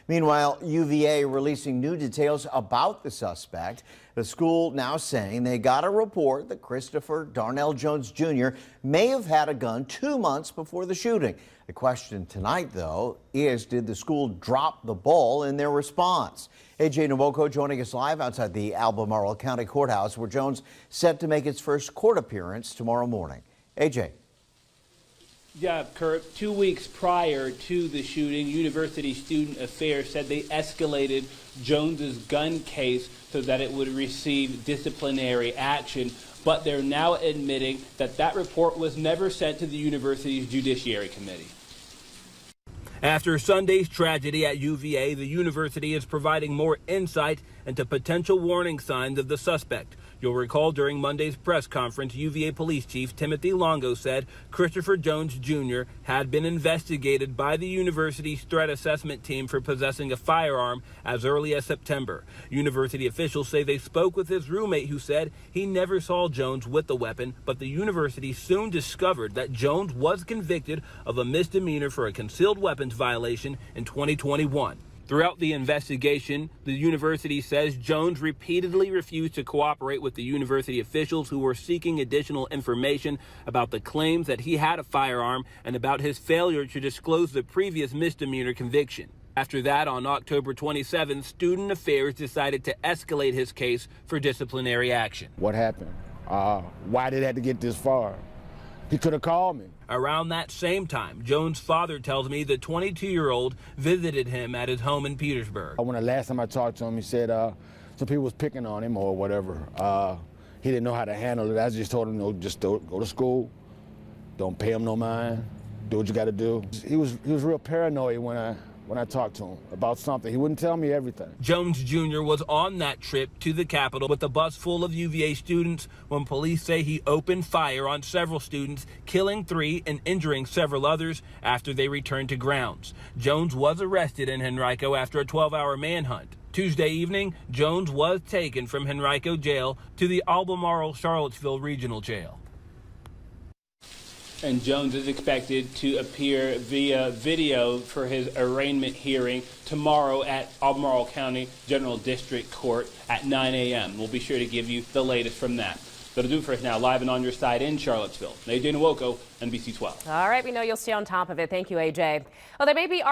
Meanwhile, UVA releasing new details about the suspect. The school now saying they got a report that Christopher Darnell Jones Jr. may have had a gun 2 months before the shooting. The question tonight, though, is did the school drop the ball in their response? AJ Nwoko joining us live outside the Albemarle County Courthouse, where Jones set to make its first court appearance tomorrow morning. AJ. Yeah, Kurt, 2 weeks prior to the shooting, University Student Affairs said they escalated Jones's gun case so that it would receive disciplinary action. But they're now admitting that that report was never sent to the university's Judiciary Committee. After Sunday's tragedy at UVA, the university is providing more insight into potential warning signs of the suspect. You'll recall during Monday's press conference, UVA Police Chief Timothy Longo said Christopher Jones Jr. had been investigated by the university's threat assessment team for possessing a firearm as early as September. University officials say they spoke with his roommate who said he never saw Jones with the weapon, but the university soon discovered that Jones was convicted of a misdemeanor for a concealed weapons violation in 2021. Throughout the investigation, the university says Jones repeatedly refused to cooperate with the university officials who were seeking additional information about the claims that he had a firearm and about his failure to disclose the previous misdemeanor conviction. After that, on October 27th, Student Affairs decided to escalate his case for disciplinary action. What happened? Why did it have to get this far? He could have called me. Around that same time, Jones' father tells me the 22-year-old visited him at his home in Petersburg. When the last time I talked to him, he said some people was picking on him or whatever. He didn't know how to handle it. I just told him, no, just go to school. Don't pay him no mind. Do what you got to do. He was real paranoid when I talked to him about something. He wouldn't tell me everything. Jones Jr. was on that trip to the Capitol with a bus full of UVA students when police say he opened fire on several students, killing 3 and injuring several others after they returned to grounds. Jones was arrested in Henrico after a 12-hour manhunt. Tuesday evening, Jones was taken from Henrico Jail to the Albemarle-Charlottesville Regional Jail. And Jones is expected to appear via video for his arraignment hearing tomorrow at Albemarle County General District Court at 9 a.m. We'll be sure to give you the latest from that. That'll do it for us now, live and on your side in Charlottesville. AJ Nwoko, NBC 12. All right, we know you'll stay on top of it. Thank you, AJ. Well, there may be